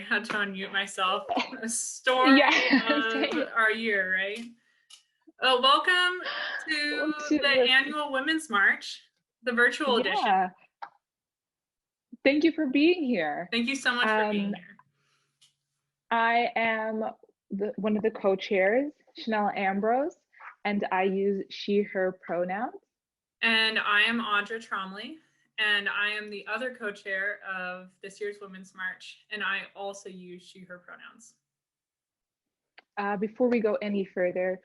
had to unmute myself. A story of our year, right? Welcome to the annual Women's March, the virtual edition. Thank you for being here. Thank you so much for being here. I am one of the co-chairs, Chanel Ambrose, and I use she, her pronouns. And I am Audra Tromley, and I am the other co-chair of this year's Women's March, and I also use she, her pronouns. Before we go any further,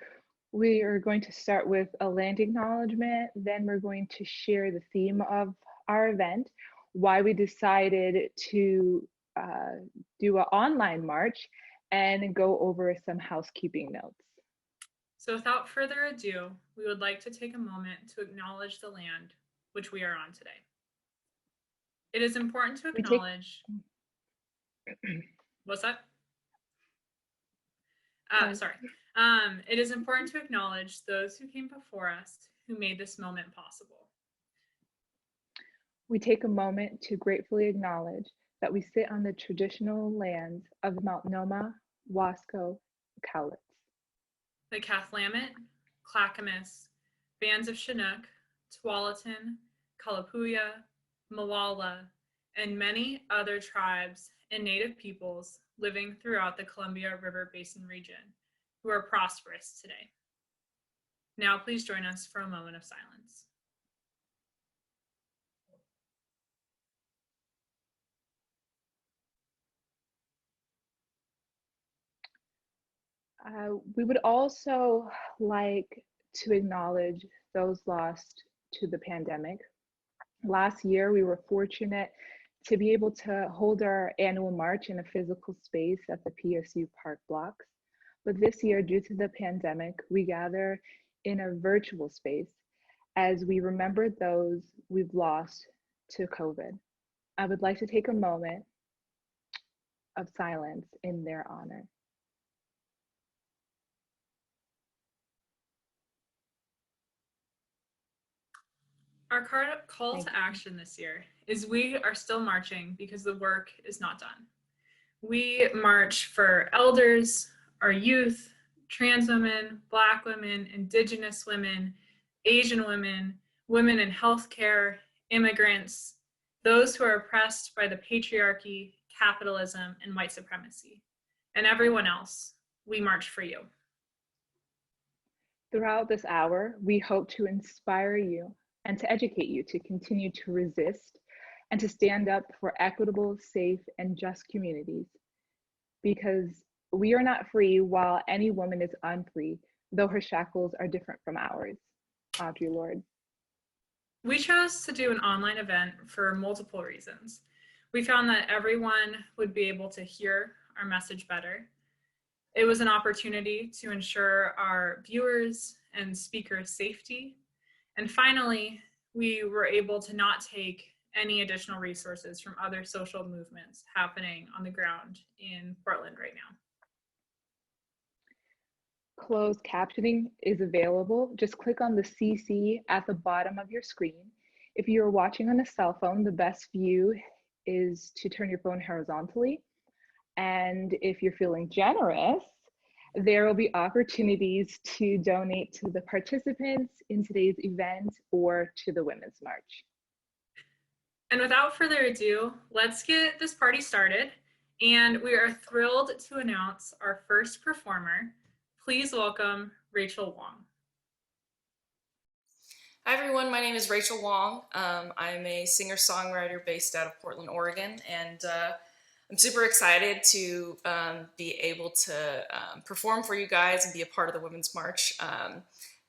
we are going to start with a land acknowledgement, then we're going to share the theme of our event, why we decided to do an online march, and go over some housekeeping notes. So without further ado, we would like to take a moment to acknowledge the land which we are on today. It is important to acknowledge... What's that? Sorry. It is important to acknowledge those who came before us who made this moment possible. We take a moment to gratefully acknowledge that we sit on the traditional lands of Mount Noma, Wasco, Cowlitz. The Cathlamet, Clackamas, bands of Chinook, Tualatin, Kalapuya, Malala, and many other tribes and native peoples living throughout the Columbia River Basin region who are prosperous today. Now please join us for a moment of silence. We would also like to acknowledge those lost to the pandemic. Last year, we were fortunate to be able to hold our annual march in a physical space at the PSU Park blocks. But this year, due to the pandemic, we gather in a virtual space as we remember those we've lost to COVID. I would like to take a moment of silence in their honor. Our call to action this year is we are still marching because the work is not done. We march for elders, our youth, trans women, Black women, Indigenous women, Asian women, women in healthcare, immigrants, those who are oppressed by the patriarchy, capitalism, and white supremacy, and everyone else. We march for you. Throughout this hour, we hope to inspire you and to educate you to continue to resist and to stand up for equitable, safe, and just communities. Because we are not free while any woman is unfree, though her shackles are different from ours. Audrey Lord. We chose to do an online event for multiple reasons. We found that everyone would be able to hear our message better. It was an opportunity to ensure our viewers and speakers' safety. And finally, we were able to not take any additional resources from other social movements happening on the ground in Portland right now. Closed captioning is available. Just click on the CC at the bottom of your screen. If you're watching on a cell phone, the best view is to turn your phone horizontally. And if you're feeling generous, there will be opportunities to donate to the participants in today's event or to the Women's March. And without further ado, let's get this party started. And we are thrilled to announce our first performer. Please welcome Rachel Wong. Hi everyone, my name is Rachel Wong. I'm a singer-songwriter based out of Portland, Oregon, and I'm super excited to be able to perform for you guys and be a part of the Women's March.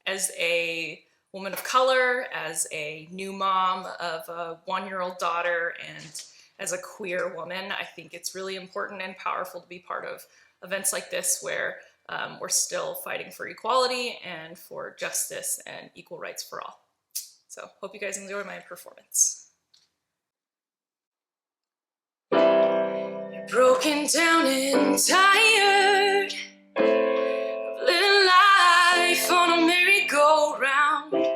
As a woman of color, as a new mom of a 1-year-old daughter, and as a queer woman, I think it's really important and powerful to be part of events like this where we're still fighting for equality and for justice and equal rights for all. So hope you guys enjoy my performance. Broken down and tired of living life on a merry-go-round.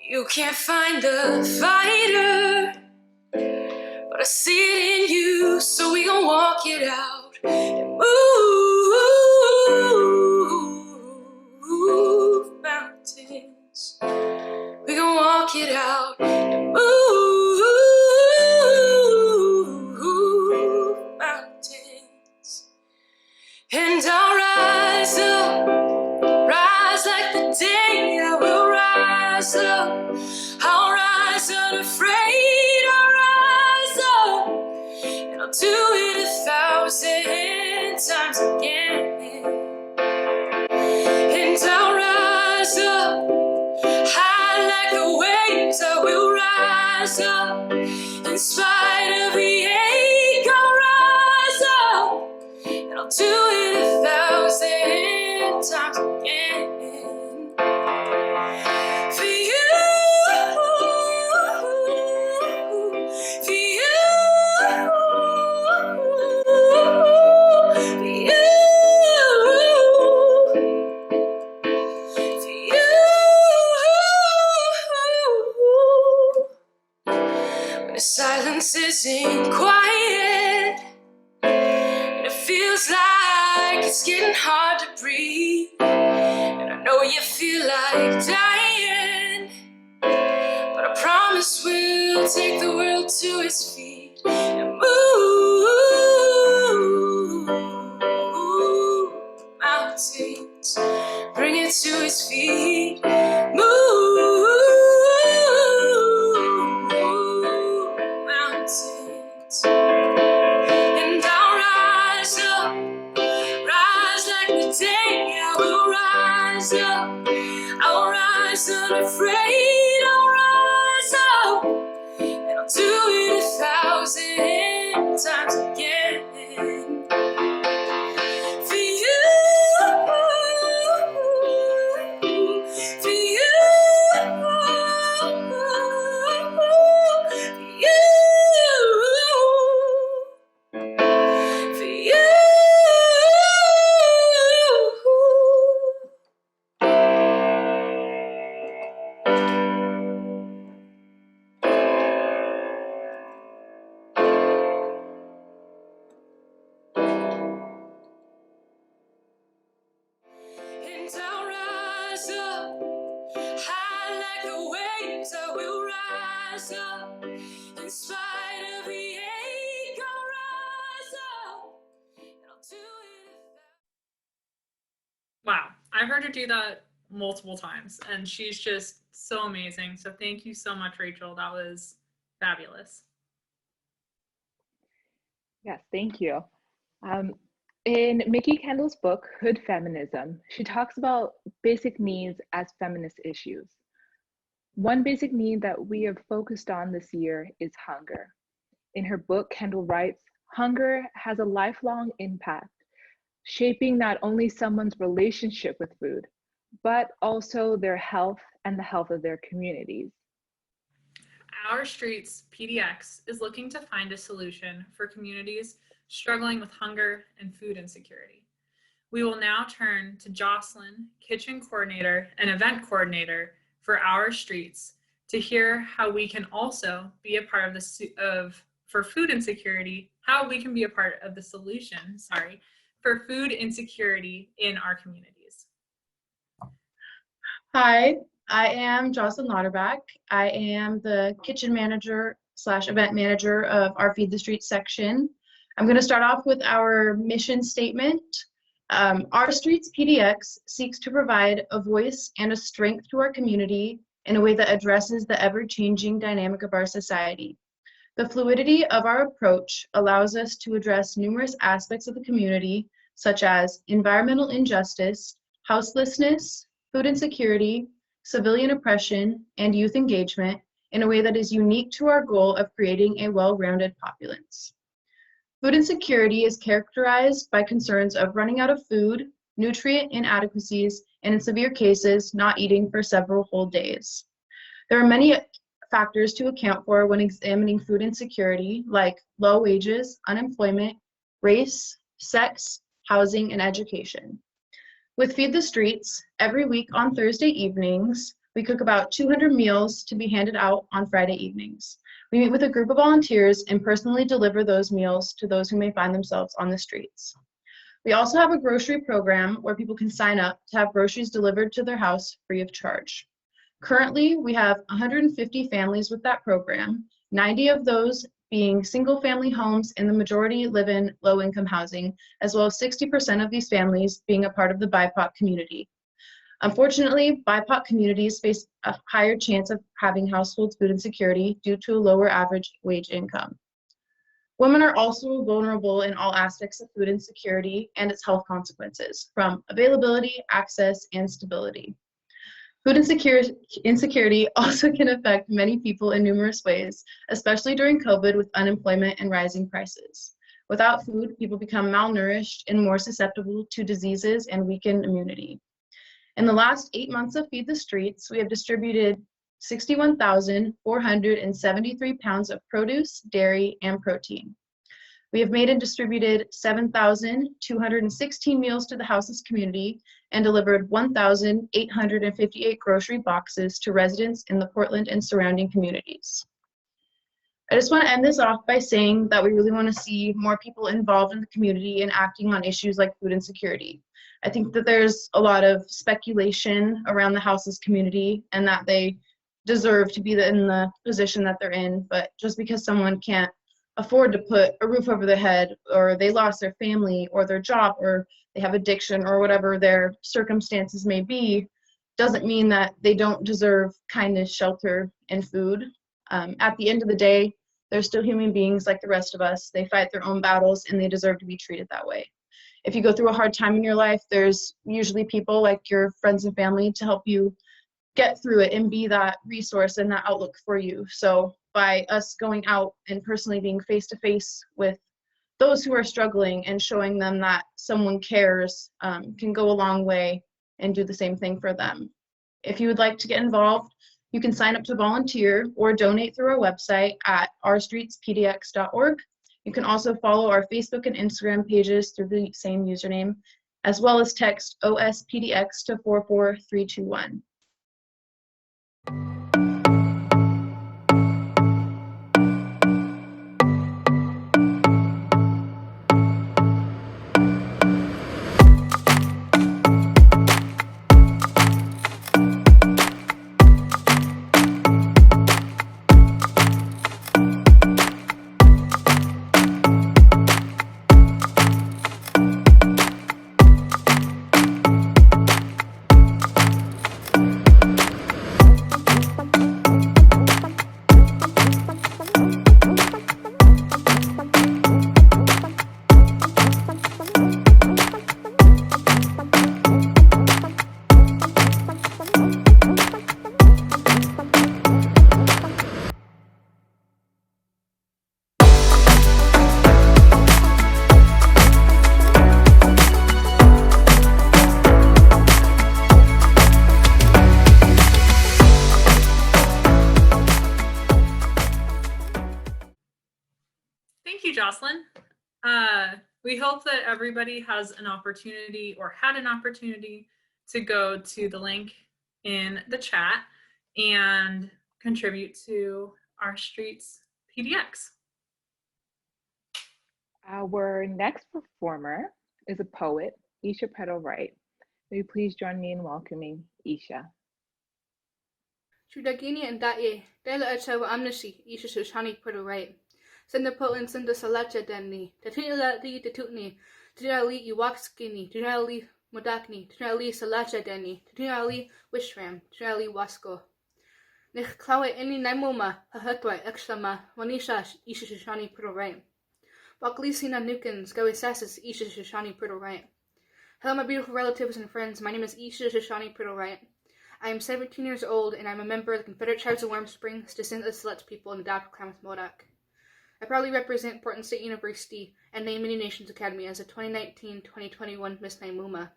You can't find the fighter, but I see it in you, so we gon' walk it out. and move mountains. We can walk it out and move mountains. And I'll rise up, rise like the day. I will rise up, I'll rise unafraid. I'll rise up, and I'll do it 1,000 times again. And I'll rise up, high like the waves. I will rise up, in spite of the ache. I'll rise up, and I'll do it 1,000 times again. For you, for you, for you, for you. When the silence isn't quiet, and it feels like it's getting hard to breathe, and I know you feel like dying, but I promise we'll take the world to its feet and move mountains. Bring it to his feet. Move mountains. And I'll rise up, rise like the day. I will rise up, I'll rise unafraid. I'll rise up, and I'll do it 1,000 times again. For you, for you, for you. And I'll rise up, high like the waves. I will rise up, in spite of the ache. I'll rise up, and I'll do it. Wow, I've heard her do that multiple times, and she's just so amazing. So thank you so much, Rachel. That was fabulous. Yes, thank you. In Mickey Kendall's book, Hood Feminism, she talks about basic needs as feminist issues. One basic need that we have focused on this year is hunger. In her book, Kendall writes, hunger has a lifelong impact, shaping not only someone's relationship with food, but also their health and the health of their communities. Our Streets PDX is looking to find a solution for communities struggling with hunger and food insecurity. We will now turn to Jocelyn, kitchen coordinator and event coordinator for Our Streets, to hear how we can also be a part of for food insecurity, how we can be a part of the solution, for food insecurity in our communities. Hi, I am Jocelyn Lauterbach. I am the kitchen manager / event manager of our Feed the Streets section. I'm going to start off with our mission statement. Our Streets PDX seeks to provide a voice and a strength to our community in a way that addresses the ever-changing dynamic of our society. The fluidity of our approach allows us to address numerous aspects of the community, such as environmental injustice, houselessness, food insecurity, civilian oppression, and youth engagement in a way that is unique to our goal of creating a well-rounded populace. Food insecurity is characterized by concerns of running out of food, nutrient inadequacies, and in severe cases, not eating for several whole days. There are many factors to account for when examining food insecurity, like low wages, unemployment, race, sex, housing, and education. With Feed the Streets, every week on Thursday evenings, we cook about 200 meals to be handed out on Friday evenings. We meet with a group of volunteers and personally deliver those meals to those who may find themselves on the streets. We also have a grocery program where people can sign up to have groceries delivered to their house free of charge. Currently, we have 150 families with that program, 90 of those being single-family homes, and the majority live in low-income housing, as well as 60% of these families being a part of the BIPOC community. Unfortunately, BIPOC communities face a higher chance of having household food insecurity due to a lower average wage income. Women are also vulnerable in all aspects of food insecurity and its health consequences, from availability, access, and stability. Food insecurity also can affect many people in numerous ways, especially during COVID with unemployment and rising prices. Without food, people become malnourished and more susceptible to diseases and weaken immunity. In the last 8 months of Feed the Streets, we have distributed 61,473 pounds of produce, dairy, and protein. We have made and distributed 7,216 meals to the houseless community and delivered 1,858 grocery boxes to residents in the Portland and surrounding communities. I just want to end this off by saying that we really want to see more people involved in the community and acting on issues like food insecurity. I think that there's a lot of speculation around the houseless community and that they deserve to be in the position that they're in, but just because someone can't afford to put a roof over their head, or they lost their family or their job, or they have addiction, or whatever their circumstances may be, doesn't mean that they don't deserve kindness, shelter, and food. At the end of the day, they're still human beings like the rest of us. They fight their own battles and they deserve to be treated that way. If you go through a hard time in your life, there's usually people like your friends and family to help you get through it and be that resource and that outlook for you. So by us going out and personally being face to face with those who are struggling and showing them that someone cares can go a long way and do the same thing for them. If you would like to get involved, you can sign up to volunteer or donate through our website at ourstreetspdx.org. You can also follow our Facebook and Instagram pages through the same username, as well as text OSPDX to 44321. Thank you, Jocelyn. We hope that everybody has an opportunity or had an opportunity to go to the link in the chat and contribute to our streets PDX. Our next performer is a poet, Isha Petal-Wright. Will you please join me in welcoming Isha? Chudagini and Daye, Dela Achawa Amnashi, Isha Shoshani Petal-Wright. Senda Poland Senda Salacha Denni, Tatina Li Tatutni, Tatina Li Iwakskini, Tatina Li Modakni, Tatina Li Salacha Denni, Tatina Li Wishram, Tatina Li Wasko. Nich Klawe Any Naimoma, Hahatwai, Exlama, Wanisha, Isha Shoshani Petal-Wright. Waklisina Nukins, Gawe Sassis, Isha Shoshani Petal-Wright. Hello, my beautiful relatives and friends. My name is Isha Shoshani Petal-Wright. I am 17 years old and I'm a member of the Confederate Tribes of Warm Springs, descendant of the Select people in the Adaptive Klamath Modoc. I proudly represent Portland State University and Name Many Nations Academy as a 2019-2021 Miss Naimuma.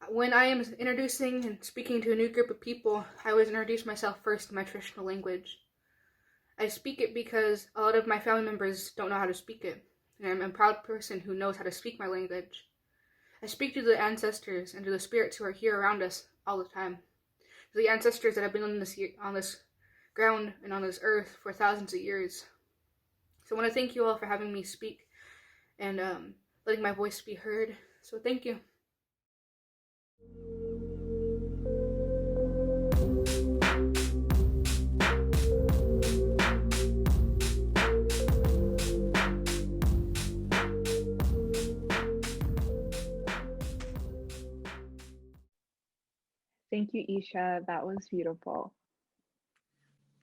When I am introducing and speaking to a new group of people, I always introduce myself first in my traditional language. I speak it because a lot of my family members don't know how to speak it, and I'm a proud person who knows how to speak my language. I speak to the ancestors and to the spirits who are here around us all the time. To the ancestors that have been on this ground and on this earth for thousands of years. So I want to thank you all for having me speak and letting my voice be heard. So thank you. Thank you, Isha. That was beautiful.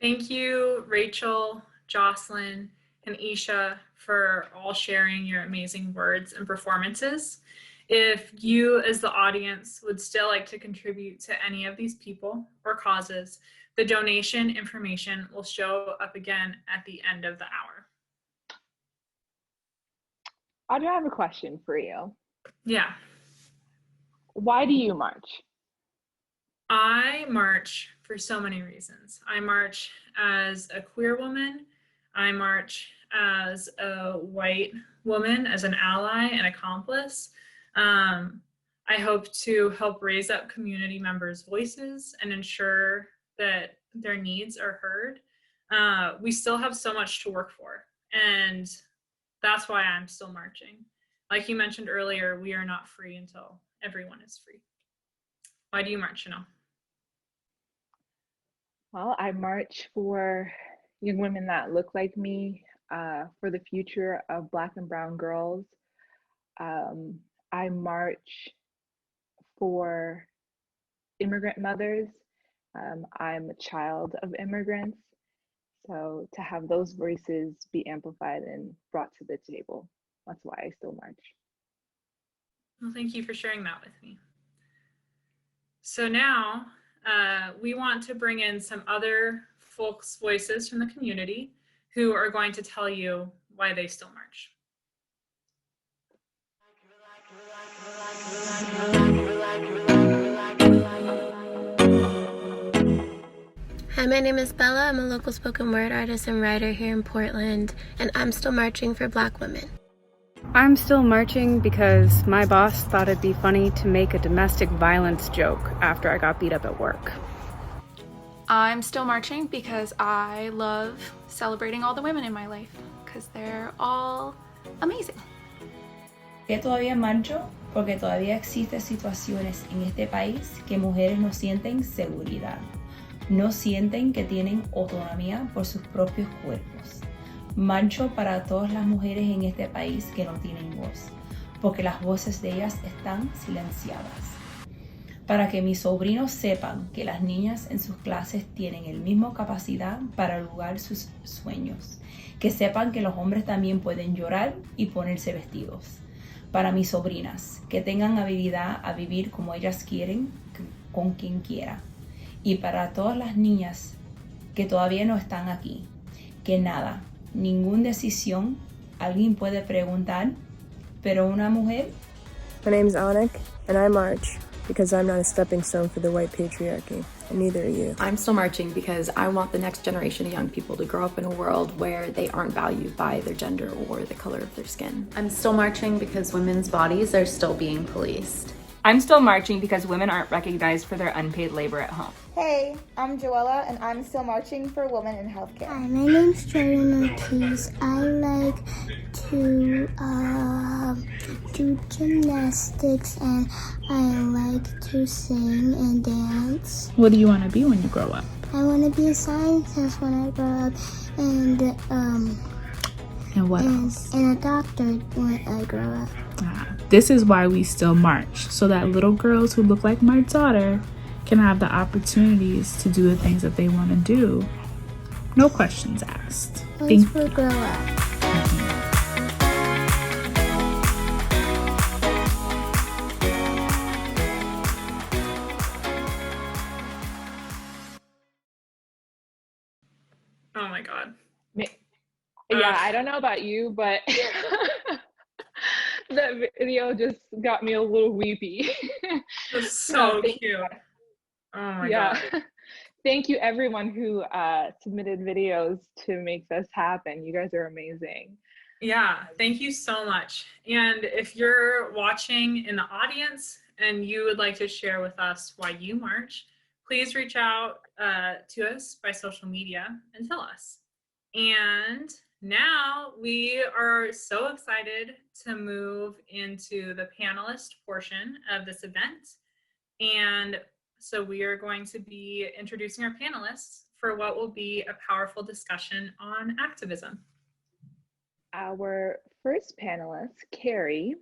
Thank you, Rachel, Jocelyn, and Isha for all sharing your amazing words and performances. If you as the audience would still like to contribute to any of these people or causes, the donation information will show up again at the end of the hour. Audra, I have a question for you. Yeah. Why do you march? I march for so many reasons. I march as a queer woman. I march as a white woman, as an ally and accomplice. I hope to help raise up community members' voices and ensure that their needs are heard. We still have so much to work for, and that's why I'm still marching. Like you mentioned earlier, we are not free until everyone is free. Why do you march, Chanel? Well, I march for young women that look like me, for the future of Black and brown girls. I march for immigrant mothers. I'm a child of immigrants, so to have those voices be amplified and brought to the table, that's why I still march. Well, thank you for sharing that with me. So now we want to bring in some other folks' voices from the community who are going to tell you why they still march. Hi, my name is Bella. I'm a local spoken word artist and writer here in Portland, and I'm still marching for Black women. I'm still marching because my boss thought it'd be funny to make a domestic violence joke after I got beat up at work. I'm still marching because I love celebrating all the women in my life, because they're all amazing. ¿Qué todavía marcho? Porque todavía existen situaciones en este país que mujeres no sienten seguridad. No sienten que tienen autonomía por sus propios cuerpos. Marcho para todas las mujeres en este país que no tienen voz, porque las voces de ellas están silenciadas. Para que mis sobrinos sepan que las niñas en sus clases tienen el mismo capacidad para lograr sus sueños. Que sepan que los hombres también pueden llorar y ponerse vestidos. Para mis sobrinas, que tengan habilidad a vivir como ellas quieren, con quien quiera. Y para todas las niñas que todavía no están aquí, que nada, ninguna decisión, alguien puede preguntar, pero una mujer. My name's Anik, and I march because I'm not a stepping stone for the white patriarchy, and neither are you. I'm still marching because I want the next generation of young people to grow up in a world where they aren't valued by their gender or the color of their skin. I'm still marching because women's bodies are still being policed. I'm still marching because women aren't recognized for their unpaid labor at home. Hey, I'm Joella, and I'm still marching for women in healthcare. Hi, my name's Jordan Ortiz. I like to do gymnastics, and I like to sing and dance. What do you want to be when you grow up? I want to be a scientist when I grow up, and what else? And a doctor when I grow up. This is why we still march, so that little girls who look like my daughter can have the opportunities to do the things that they want to do. No questions asked. Once we grow up. Oh my God. Yeah, I don't know about you, but that video just got me a little weepy. That's so cute. Oh my God. Thank you everyone who submitted videos to make this happen. You guys are amazing. Yeah, thank you so much. And if you're watching in the audience and you would like to share with us why you march, please reach out to us by social media and tell us. And now we are so excited to move into the panelist portion of this event. And so we are going to be introducing our panelists for what will be a powerful discussion on activism. Our first panelist, Carrie,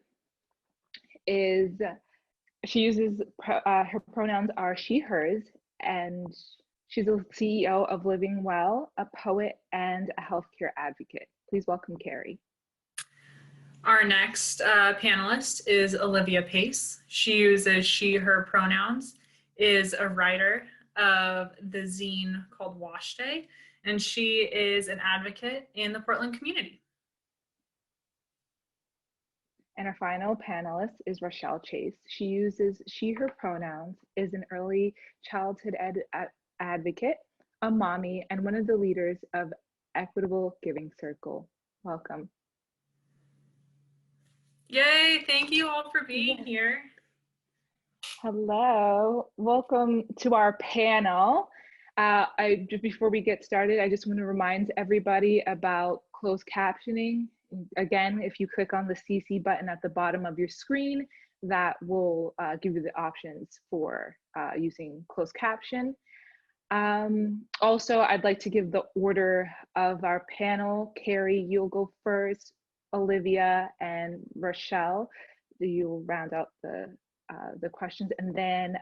she uses, her pronouns are she, hers, and she's the CEO of Living Well, a poet and a healthcare advocate. Please welcome Carrie. Our next panelist is Olivia Pace. She uses she, her pronouns, is a writer of the zine called Wash Day, and she is an advocate in the Portland community. And our final panelist is Rochelle Chase. She uses she, her pronouns, is an early childhood advocate, a mommy, and one of the leaders of Equitable Giving Circle. Welcome. Yay, thank you all for being here. Hello, welcome to our panel. Just before we get started, I just want to remind everybody about closed captioning. Again, if you click on the CC button at the bottom of your screen, that will give you the options for using closed caption. Also, I'd like to give the order of our panel. Carrie, you'll go first. Olivia and Rochelle, you'll round out the questions, and then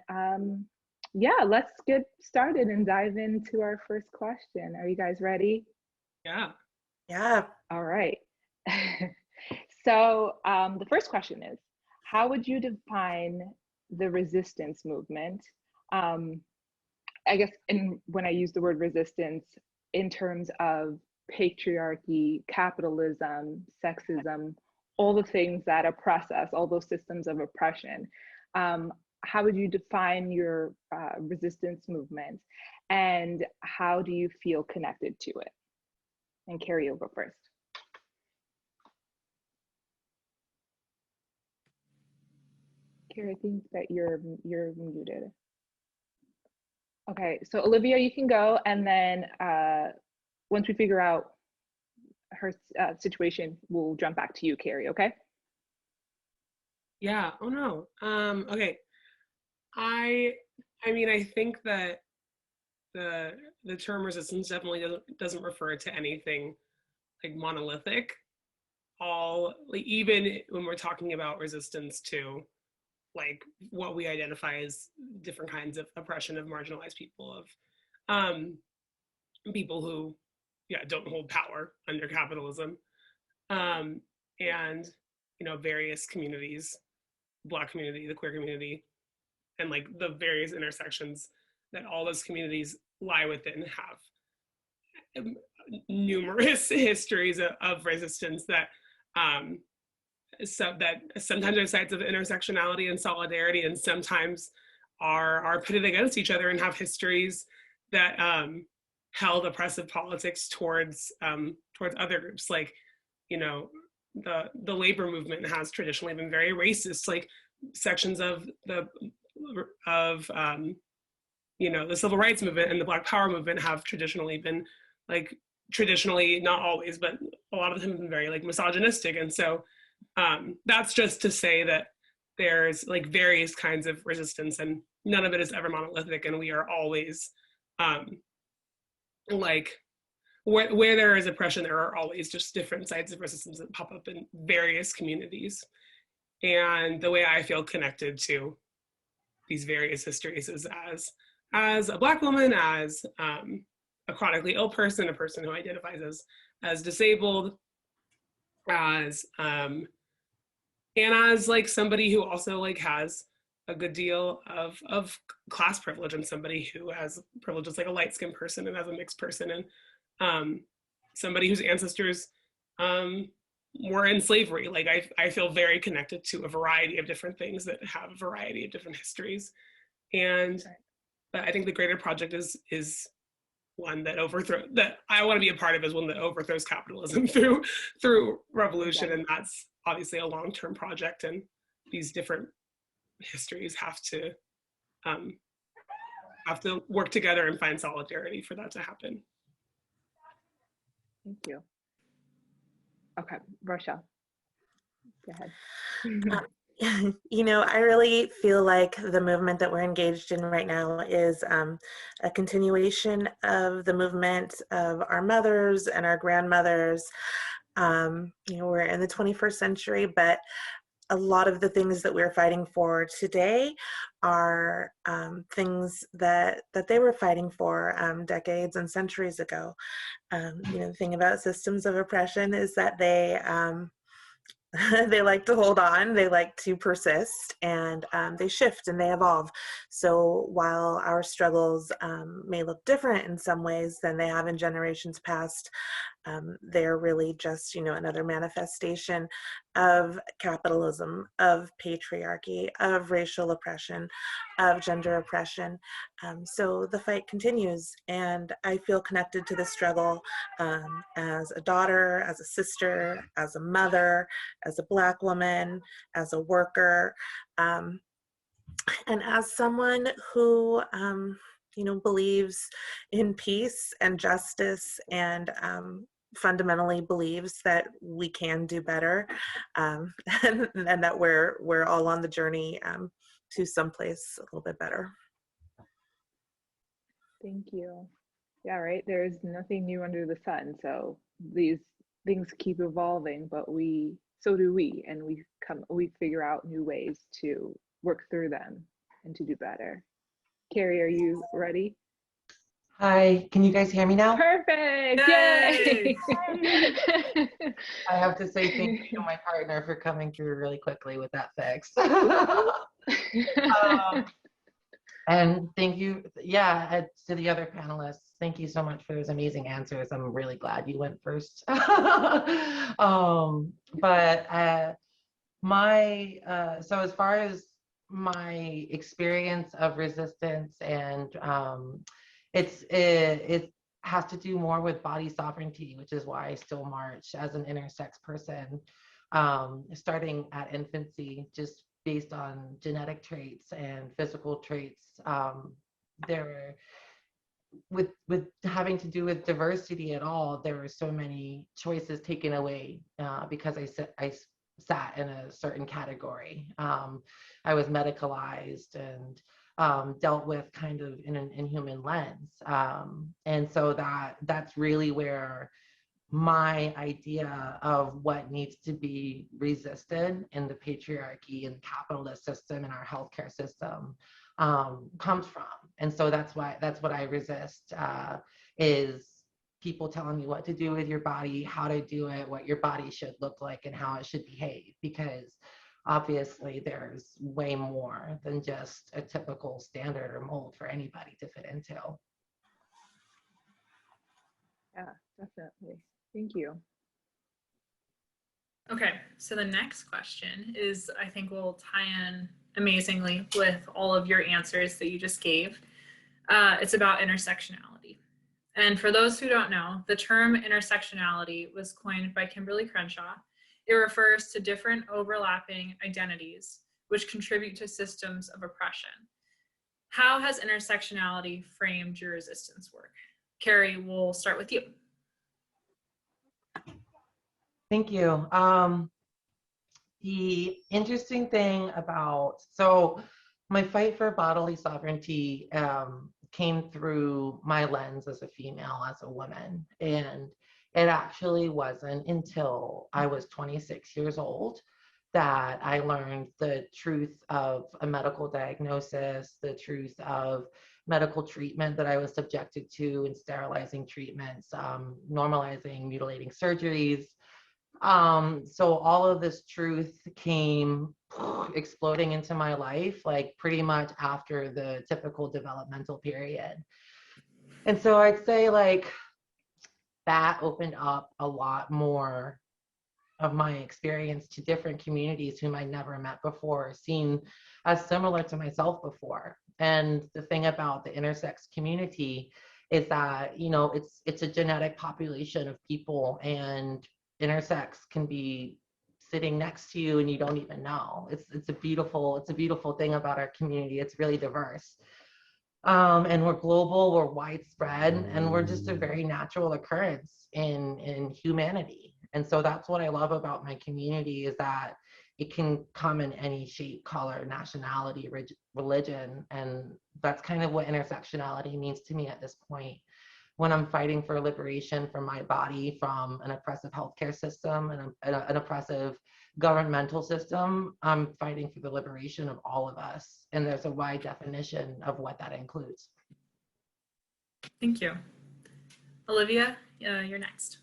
yeah, let's get started and dive into our first question. Are you guys ready? Yeah. All right. So the first question is, how would you define the resistance movement? I guess when I use the word resistance in terms of patriarchy, capitalism, sexism, all the things that oppress us, all those systems of oppression. How would you define your resistance movement, and how do you feel connected to it? And Carrie, you'll go first. Carrie, I think that you're muted. Okay, so Olivia, you can go, and then once we figure out her situation, we'll jump back to you, Carrie, okay? Yeah, oh no. Okay, I mean, I think that the term resistance definitely doesn't refer to anything like monolithic. Even when we're talking about resistance to like what we identify as different kinds of oppression of marginalized people, of people who don't hold power under capitalism, and various communities, Black community, the queer community, and like the various intersections that all those communities lie within have numerous histories of resistance that sometimes are sites of intersectionality and solidarity, and sometimes are pitted against each other and have histories that held oppressive politics towards other groups. Like, the labor movement has traditionally been very racist. Like sections of the civil rights movement and the Black Power movement have traditionally been not always, but a lot of them have been very like misogynistic. And so that's just to say that there's like various kinds of resistance, and none of it is ever monolithic, and we are always where there is oppression, there are always just different sides of resistance that pop up in various communities. And the way I feel connected to these various histories is as a Black woman, as a chronically ill person, a person who identifies as disabled, as and as like somebody who also like has a good deal of class privilege, and somebody who has privilege as like a light-skinned person and as a mixed person, and somebody whose ancestors were in slavery. Like I feel very connected to a variety of different things that have a variety of different histories. And but I think the greater project is one that I want to be a part of, is one that overthrows capitalism through revolution. And that's obviously a long-term project, and these different histories have to have to work together and find solidarity for that to happen. Thank you. Okay, Rochelle, go ahead. You know, I really feel like the movement that we're engaged in right now is a continuation of the movement of our mothers and our grandmothers. You know, we're in the 21st century, but a lot of the things that we're fighting for today are things that they were fighting for decades and centuries ago. You know, the thing about systems of oppression is that they they like to hold on, they like to persist, and they shift and they evolve. So while our struggles may look different in some ways than they have in generations past, they're really just, you know, another manifestation of capitalism, of patriarchy, of racial oppression, of gender oppression. So the fight continues, and I feel connected to the struggle as a daughter, as a sister, as a mother, as a Black woman, as a worker, and as someone who you know, believes in peace and justice, and fundamentally believes that we can do better, and that we're all on the journey to someplace a little bit better. Thank you. Yeah, right. There's nothing new under the sun. So these things keep evolving, but so do we, and we figure out new ways to work through them and to do better. Carrie, are you ready? Hi, can you guys hear me now? Perfect. Yay! I have to say thank you to my partner for coming through really quickly with that fix. And thank you, to the other panelists. Thank you so much for those amazing answers. I'm really glad you went first. So as far as my experience of resistance, and it has to do more with body sovereignty, which is why I still march as an intersex person, starting at infancy, just based on genetic traits and physical traits. There were, with having to do with diversity at all, there were so many choices taken away because I sat in a certain category. I was medicalized and dealt with kind of in an inhuman lens. And so that's really where my idea of what needs to be resisted in the patriarchy and capitalist system and our healthcare system comes from. And so that's what I resist, is people telling me what to do with your body, how to do it, what your body should look like, and how it should behave, because obviously there's way more than just a typical standard or mold for anybody to fit into. Yeah, definitely. Thank you. Okay, so the next question is, I think will tie in amazingly with all of your answers that you just gave. It's about intersectionality. And for those who don't know, the term intersectionality was coined by Kimberly Crenshaw. It refers to different overlapping identities which contribute to systems of oppression. How has intersectionality framed your resistance work? Carrie, we'll start with you. Thank you. The interesting thing so my fight for bodily sovereignty came through my lens as a female, as a woman. And it actually wasn't until I was 26 years old that I learned the truth of a medical diagnosis, the truth of medical treatment that I was subjected to, and sterilizing treatments, normalizing mutilating surgeries. So all of this truth came exploding into my life, like pretty much after the typical developmental period. And so I'd say like that opened up a lot more of my experience to different communities whom I'd never met before, seen as similar to myself before. And the thing about the intersex community is that, you know, it's a genetic population of people, and intersex can be sitting next to you and you don't even know. It's a beautiful thing about our community. It's really diverse. And we're global, we're widespread, and we're just a very natural occurrence in humanity. And so that's what I love about my community, is that it can come in any shape, color, nationality, religion. And that's kind of what intersectionality means to me at this point, when I'm fighting for liberation from my body, from an oppressive healthcare system and an oppressive governmental system. I'm fighting for the liberation of all of us. And there's a wide definition of what that includes. Thank you. Olivia, you're next.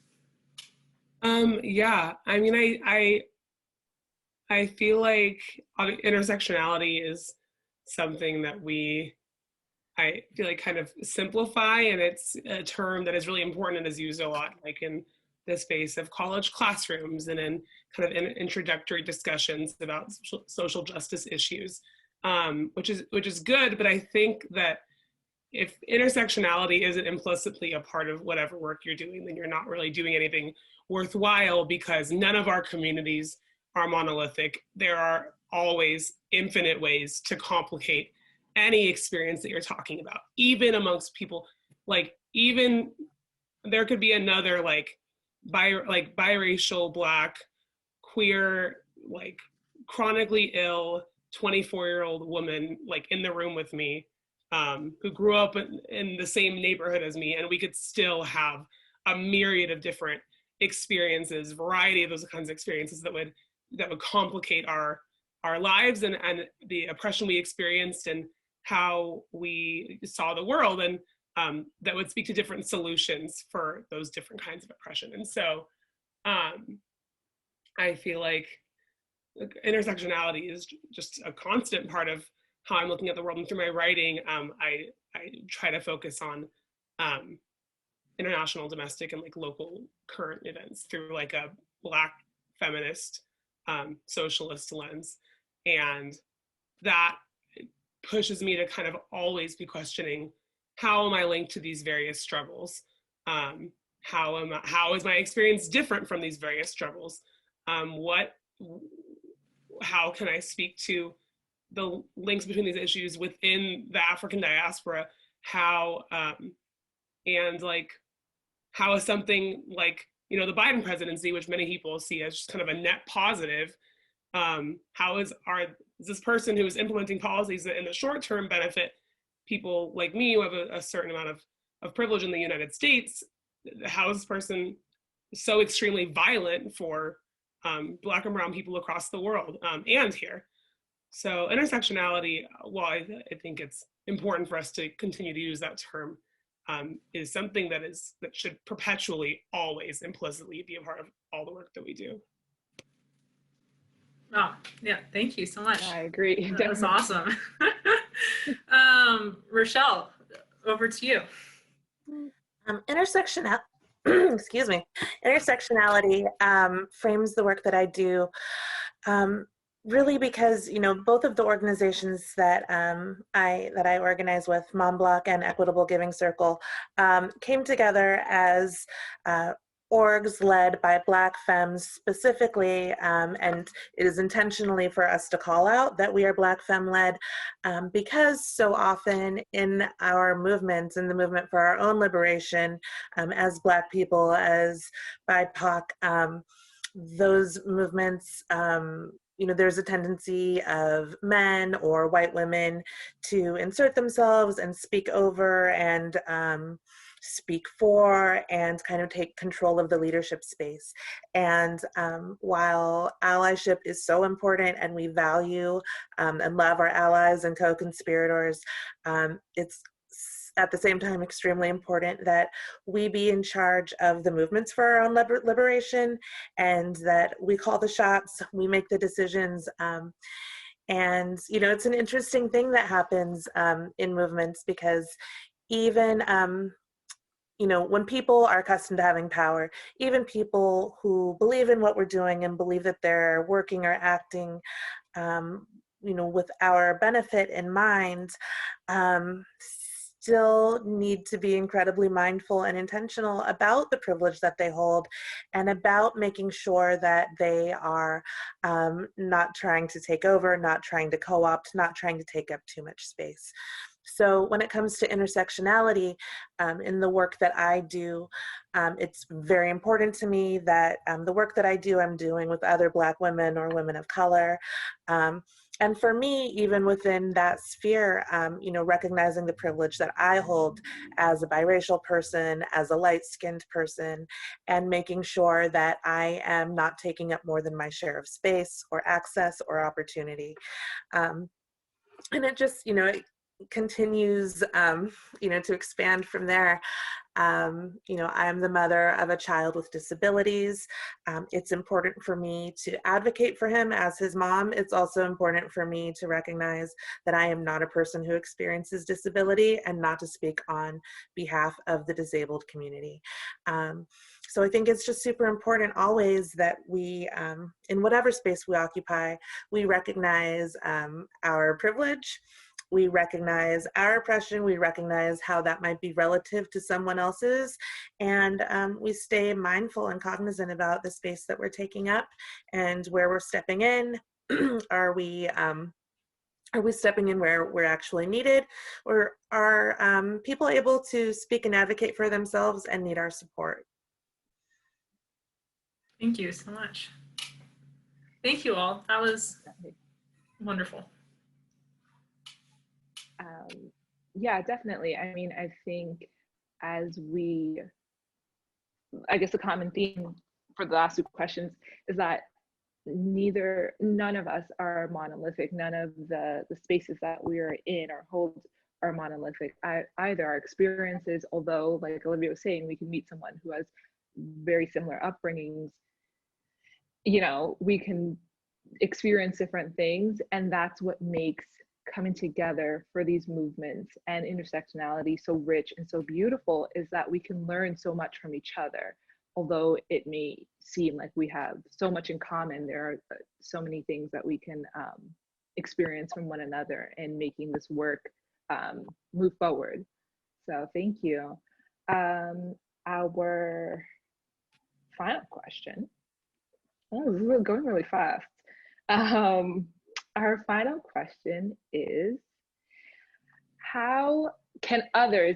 Yeah, I mean, I feel like intersectionality is something that I feel like kind of simplify, and it's a term that is really important and is used a lot, like in the space of college classrooms and in kind of introductory discussions about social justice issues, which is good. But I think that if intersectionality isn't implicitly a part of whatever work you're doing, then you're not really doing anything worthwhile, because none of our communities are monolithic. There are always infinite ways to complicate any experience that you're talking about, even amongst people. Like, even there could be another biracial, Black, queer, like chronically ill 24-year-old woman like in the room with me, who grew up in the same neighborhood as me, and we could still have a myriad of different experiences, variety of those kinds of experiences that would complicate our lives and the oppression we experienced and how we saw the world, and that would speak to different solutions for those different kinds of oppression. And so I feel like intersectionality is just a constant part of how I'm looking at the world. And through my writing, I try to focus on international, domestic, and like local current events through like a Black feminist socialist lens. And that pushes me to kind of always be questioning, how am I linked to these various struggles? How is my experience different from these various struggles? How can I speak to the links between these issues within the African diaspora? How is something like, the Biden presidency, which many people see as just kind of a net positive, how is this person who is implementing policies that in the short term benefit people like me who have a certain amount of privilege in the United States, how is this person so extremely violent for Black and brown people across the world and here? So intersectionality, while I think it's important for us to continue to use that term, is something that should perpetually, always, implicitly be a part of all the work that we do. Oh, yeah, thank you so much. I agree. That was awesome. Rochelle, over to you. Excuse me. Intersectionality frames the work that I do really because, both of the organizations that I organize with, Mom Block and Equitable Giving Circle, came together as orgs led by Black femmes specifically, and it is intentionally for us to call out that we are Black femme led, because so often in our movements, in the movement for our own liberation, as Black people, as BIPOC, those movements, there's a tendency of men or white women to insert themselves and speak over and speak for and kind of take control of the leadership space. And while allyship is so important and we value and love our allies and co-conspirators, it's at the same time extremely important that we be in charge of the movements for our own liberation, and that we call the shots, we make the decisions. And it's an interesting thing that happens in movements, because even when people are accustomed to having power, even people who believe in what we're doing and believe that they're working or acting with our benefit in mind, still need to be incredibly mindful and intentional about the privilege that they hold, and about making sure that they are not trying to take over, not trying to co-opt, not trying to take up too much space. So when it comes to intersectionality in the work that I do, it's very important to me that the work that I do, I'm doing with other Black women or women of color. And for me, even within that sphere, you know, recognizing the privilege that I hold as a biracial person, as a light-skinned person, and making sure that I am not taking up more than my share of space or access or opportunity. And it just, you know, it continues, you know, to expand from there. You know, I'm the mother of a child with disabilities. It's important for me to advocate for him as his mom. It's also important for me to recognize that I am not a person who experiences disability and not to speak on behalf of the disabled community. So I think it's just super important always that we, in whatever space we occupy, we recognize our privilege. We recognize our oppression, we recognize how that might be relative to someone else's, and we stay mindful and cognizant about the space that we're taking up and where we're stepping in. Are we stepping in where we're actually needed, or are people able to speak and advocate for themselves and need our support? Thank you so much. Thank you all. That was wonderful. Yeah, definitely. I mean, I think as we, I guess the common theme for the last two questions is that none of us are monolithic. None of the spaces that we are in or hold are monolithic. Either our experiences, although like Olivia was saying, we can meet someone who has very similar upbringings, you know, we can experience different things, and that's what makes coming together for these movements and intersectionality so rich and so beautiful, is that we can learn so much from each other. Although it may seem like we have so much in common, there are so many things that we can experience from one another in making this work move forward. So thank you. Our final question. Oh, this is going really fast. Our final question is, how can others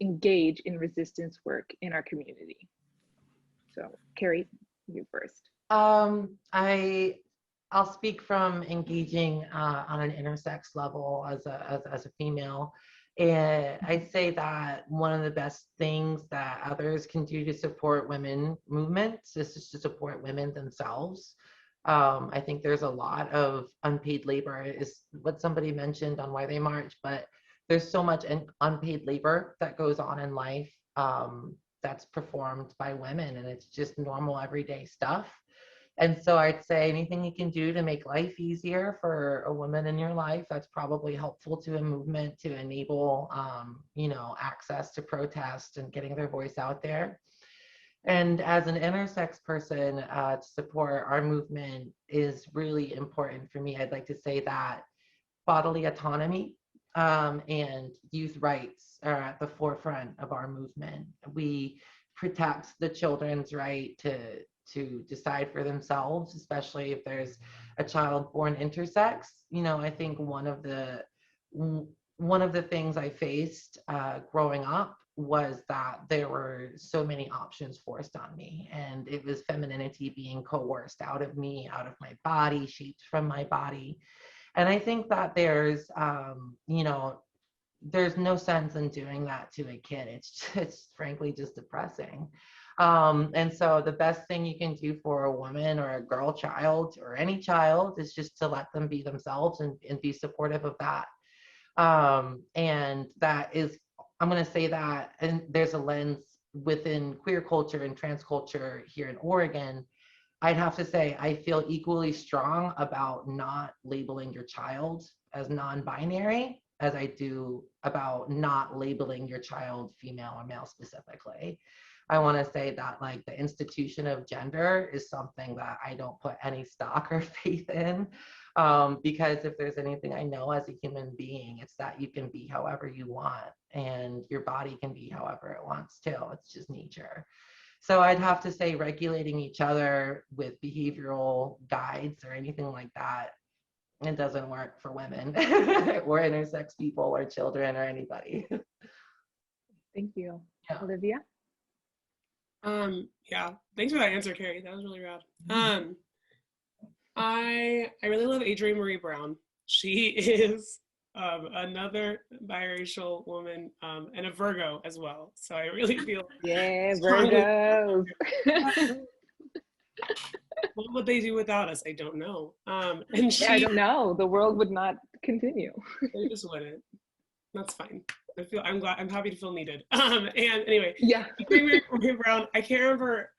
engage in resistance work in our community? So Carrie, you first. I'll speak from engaging on an intersex level as a female. And I'd say that one of the best things that others can do to support women movements is just to support women themselves. I think there's a lot of unpaid labor, is what somebody mentioned on why they march, but there's so much unpaid labor that goes on in life that's performed by women, and it's just normal everyday stuff. And so I'd say anything you can do to make life easier for a woman in your life, that's probably helpful to a movement to enable, you know, access to protest and getting their voice out there. And as an intersex person, to support our movement is really important for me. I'd like to say that bodily autonomy and youth rights are at the forefront of our movement. We protect the children's right to decide for themselves, especially if there's a child born intersex. You know, I think one of the things I faced growing up was that there were so many options forced on me, and it was femininity being coerced out of me, out of my body, shaped from my body. And I think that there's, you know, there's no sense in doing that to a kid. It's frankly just depressing. And so the best thing you can do for a woman or a girl child or any child is just to let them be themselves and be supportive of that. And that is, I'm going to say that, and there's a lens within queer culture and trans culture here in Oregon. I'd have to say I feel equally strong about not labeling your child as non-binary as I do about not labeling your child female or male specifically. I want to say that like the institution of gender is something that I don't put any stock or faith in, because if there's anything I know as a human being, it's that you can be however you want and your body can be however it wants to. It's just nature. So I'd have to say regulating each other with behavioral guides or anything like that It doesn't work for women or intersex people or children or anybody. Thank you. Yeah. Olivia? Yeah, thanks for that answer, Carrie. That was really rad. I really love Adrienne Marie Brown. She is another biracial woman and a Virgo as well. So I really feel Yeah, strongly. Virgos. What would they do without us? I don't know. And she, Yeah, I don't know. The world would not continue. They just wouldn't. That's fine. I'm happy to feel needed. And anyway, yeah. Marie Brown, I can't remember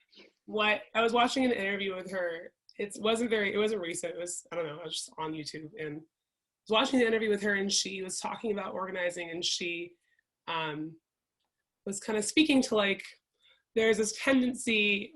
what I was watching an interview with her. It wasn't recent. It was, I don't know, I was just on YouTube and was watching the interview with her, and she was talking about organizing, and she was kind of speaking to, like, there's this tendency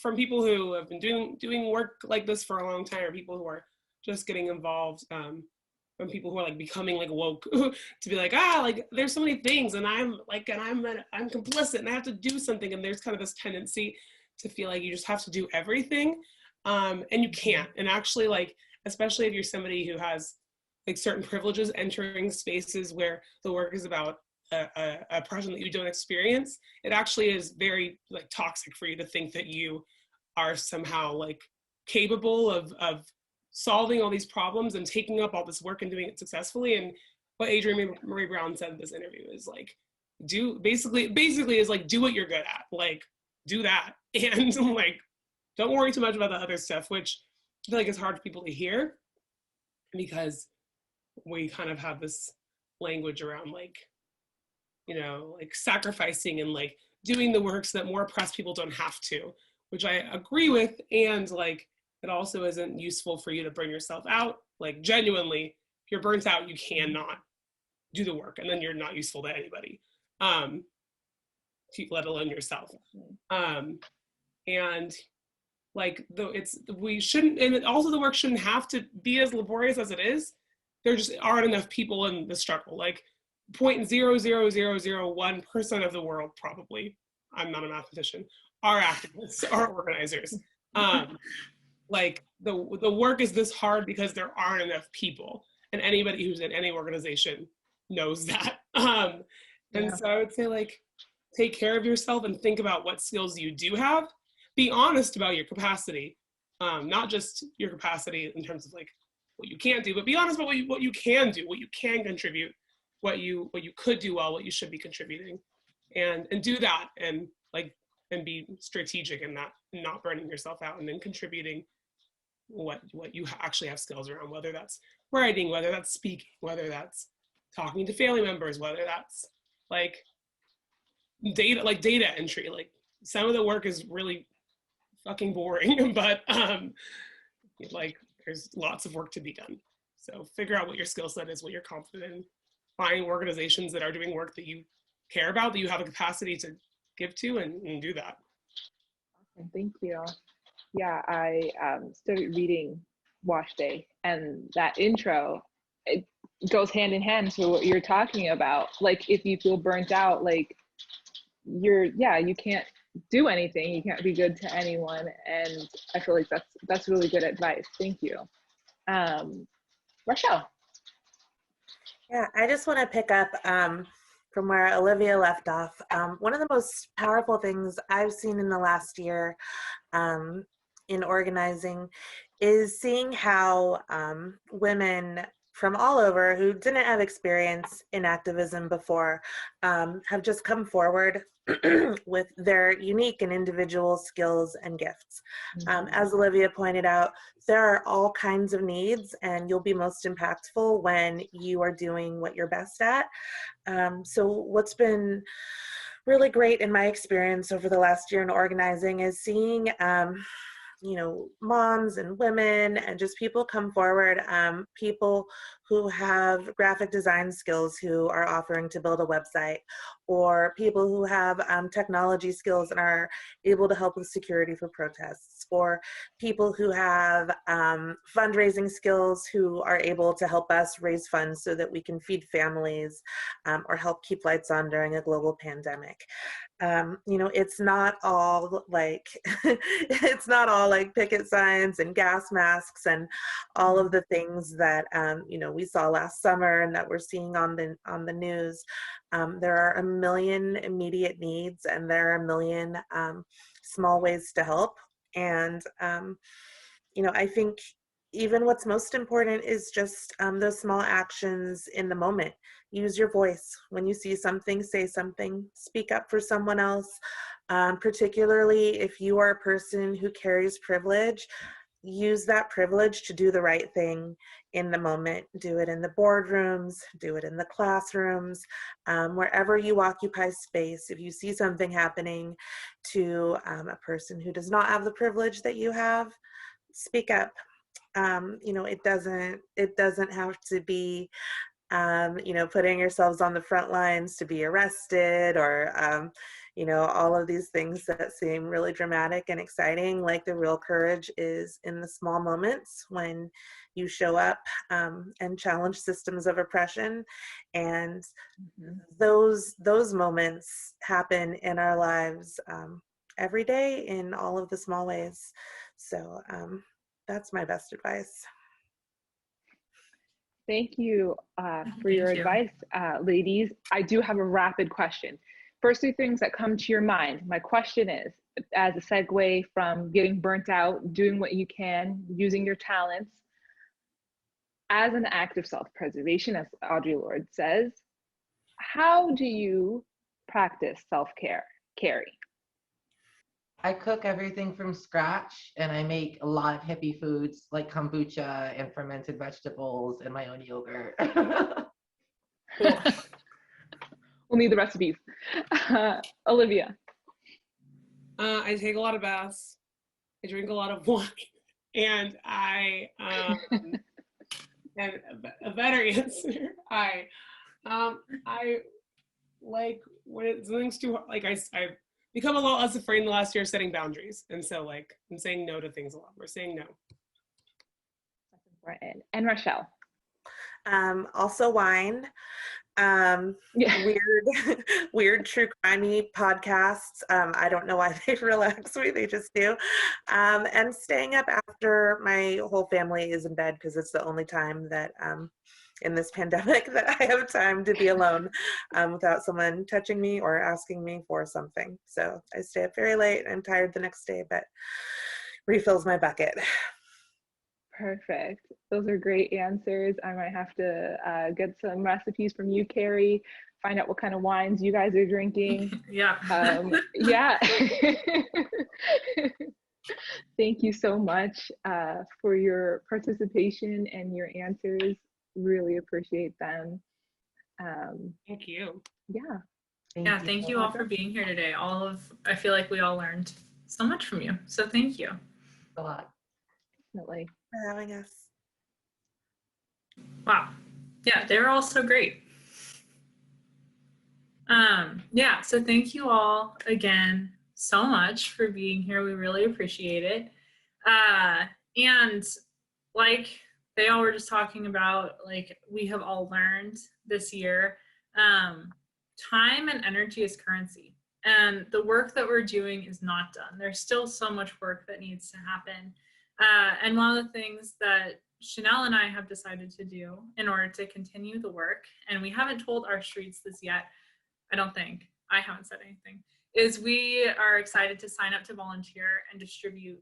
from people who have been doing work like this for a long time, or people who are just getting involved, from people who are like becoming like woke, to be like, like there's so many things, and I'm complicit, and I have to do something, and there's kind of this tendency to feel like you just have to do everything, and you can't. And actually, like, especially if you're somebody who has like certain privileges, entering spaces where the work is about a oppression that you don't experience, it actually is very like toxic for you to think that you are somehow like capable of solving all these problems and taking up all this work and doing it successfully. And what Adrienne Marie Brown said in this interview is like, basically is like, do what you're good at, like do that, and like don't worry too much about the other stuff, which I feel like is hard for people to hear because we kind of have this language around like, you know, like sacrificing and like doing the work so that more oppressed people don't have to, which I agree with. And like, it also isn't useful for you to burn yourself out. Like genuinely, if you're burnt out, you cannot do the work, and then you're not useful to anybody, let alone yourself. And like, we shouldn't, and also the work shouldn't have to be as laborious as it is. There just aren't enough people in the struggle. Like 0.00001% of the world probably, I'm not a mathematician, are activists, are organizers. Like the work is this hard because there aren't enough people, and anybody who's in any organization knows that. And so I would say, like, take care of yourself and think about what skills you do have. Be honest about your capacity, not just your capacity in terms of like what you can't do, but be honest about what you can do, what you can contribute, what you could do well, what you should be contributing, and do that, and like, and be strategic in that, not burning yourself out, and then contributing what you actually have skills around, whether that's writing, whether that's speaking, whether that's talking to family members, whether that's like data entry. Like some of the work is really fucking boring, but like there's lots of work to be done. So figure out what your skill set is, what you're confident in, find organizations that are doing work that you care about, that you have a capacity to give to, and do that. Awesome, thank you. Yeah, I started reading Wash Day, and that intro, it goes hand in hand to what you're talking about. Like if you feel burnt out, like you can't do anything, you can't be good to anyone, and I feel like that's really good advice. Thank you. Rochelle. Yeah, I just want to pick up from where Olivia left off. One of the most powerful things I've seen in the last year in organizing is seeing how women from all over who didn't have experience in activism before have just come forward with their unique and individual skills and gifts. As Olivia pointed out, there are all kinds of needs, and you'll be most impactful when you are doing what you're best at. So what's been really great in my experience over the last year in organizing is seeing moms and women and just people come forward, people who have graphic design skills who are offering to build a website, or people who have technology skills and are able to help with security for protests, for people who have fundraising skills who are able to help us raise funds so that we can feed families or help keep lights on during a global pandemic. You know, it's not all like it's not all like picket signs and gas masks and all of the things that you know, we saw last summer and that we're seeing on the news. There are a million immediate needs, and there are a million small ways to help. And you know, I think even what's most important is just those small actions in the moment. Use your voice. When you see something, say something. Speak up for someone else, particularly if you are a person who carries privilege. Use that privilege to do the right thing in the moment. Do it in the boardrooms, do it in the classrooms, wherever you occupy space. If you see something happening to a person who does not have the privilege that you have, speak up. You know, it doesn't have to be you know, putting yourselves on the front lines to be arrested or you know, all of these things that seem really dramatic and exciting. Like, the real courage is in the small moments when you show up and challenge systems of oppression. And those moments happen in our lives every day in all of the small ways. So that's my best advice. Thank you for your advice, ladies. I do have a rapid question. First three things that come to your mind. My question is, as a segue from getting burnt out, doing what you can, using your talents, as an act of self-preservation, as Audre Lorde says, how do you practice self-care, Carrie? I cook everything from scratch, and I make a lot of hippie foods like kombucha and fermented vegetables and my own yogurt. Cool. We'll need the recipes. Olivia. I take a lot of baths. I drink a lot of wine, and I and a better answer. I like when something's too hard. Like I've become a lot less afraid in the last year of setting boundaries, and so like I'm saying no to things a lot. We're saying no. That's important. And Rochelle. Also wine. Weird true crimey podcasts. I don't know why they relax me, they just do. And staying up after my whole family is in bed, because it's the only time that in this pandemic that I have time to be alone without someone touching me or asking me for something. So I stay up very late. I'm tired the next day, but refills my bucket. Perfect. Those are great answers. I might have to get some recipes from you, Carrie, find out what kind of wines you guys are drinking. Yeah. Yeah. Thank you so much for your participation and your answers. Really appreciate them. Thank you. Yeah. Thank you all for being here today. I feel like we all learned so much from you. So thank you. A lot. Definitely. For having us. Wow. Yeah, they were all so great. Yeah, so thank you all again so much for being here. We really appreciate it. And like they all were just talking about, like we have all learned this year, time and energy is currency. And the work that we're doing is not done. There's still so much work that needs to happen. And one of the things that Chanel and I have decided to do in order to continue the work, and we haven't told our streets this yet, I don't think, I haven't said anything, is we are excited to sign up to volunteer and distribute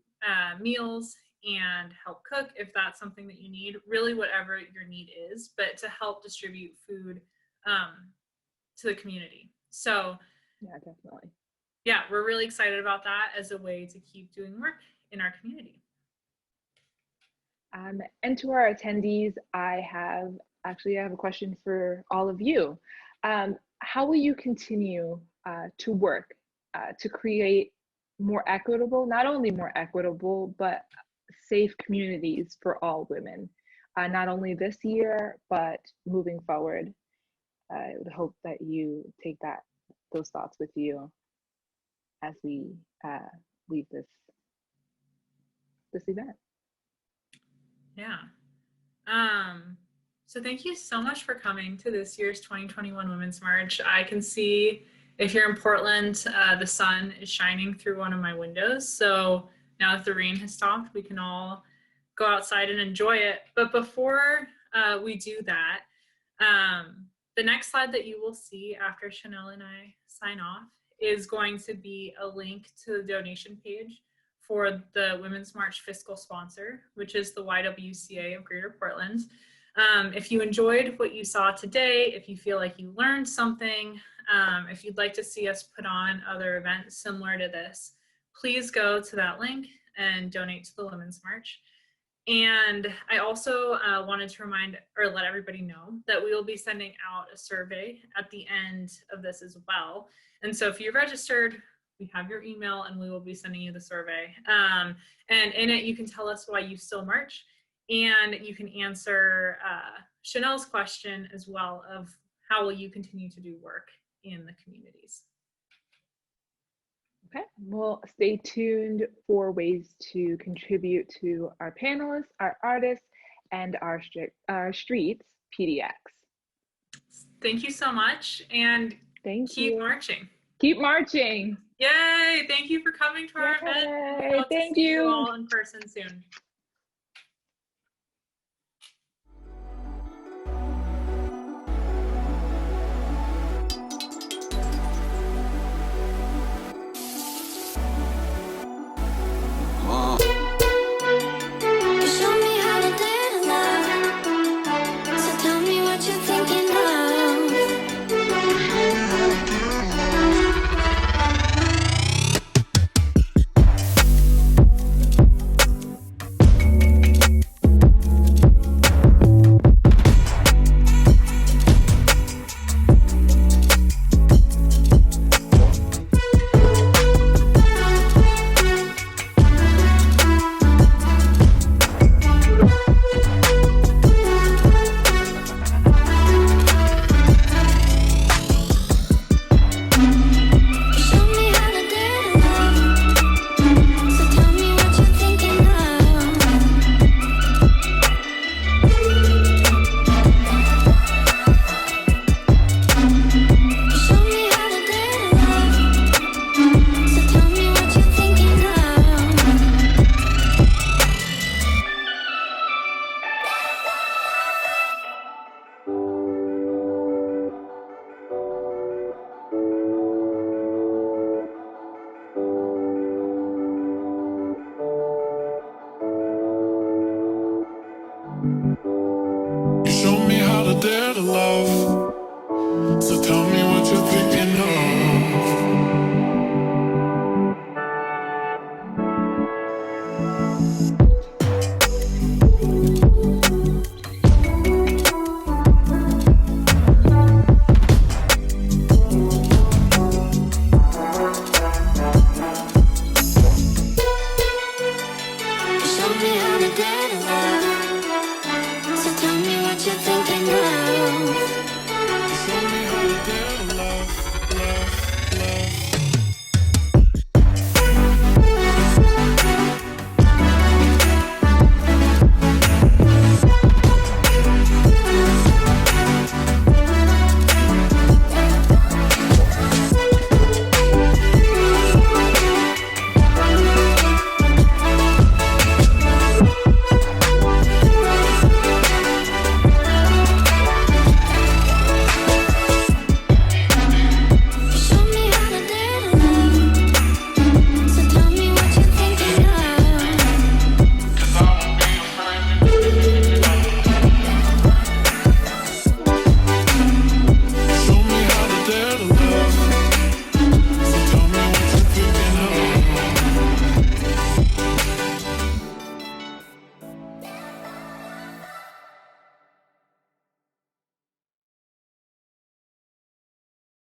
meals and help cook if that's something that you need, really whatever your need is, but to help distribute food to the community. So yeah, definitely. Yeah, we're really excited about that as a way to keep doing work in our community. And to our attendees, I have a question for all of you. How will you continue to work to create more equitable, not only more equitable, but safe communities for all women, not only this year, but moving forward? I would hope that you take those thoughts with you as we leave this this event. Yeah. So thank you so much for coming to this year's 2021 Women's March. I can see, if you're in Portland, the sun is shining through one of my windows. So now that the rain has stopped, we can all go outside and enjoy it. But before we do that, the next slide that you will see after Chanel and I sign off is going to be a link to the donation page for the Women's March fiscal sponsor, which is the YWCA of Greater Portland. If you enjoyed what you saw today, if you feel like you learned something, if you'd like to see us put on other events similar to this, please go to that link and donate to the Women's March. And I also wanted to remind or let everybody know that we will be sending out a survey at the end of this as well. And so if you're registered, we have your email and we will be sending you the survey. And in it, you can tell us why you still march, and you can answer Chanel's question as well of how will you continue to do work in the communities. Okay, well, stay tuned for ways to contribute to our panelists, our artists, and our streets PDX. Thank you so much, and keep marching. Keep marching. Yay! Thank you for coming to our event. Thank you all in person soon.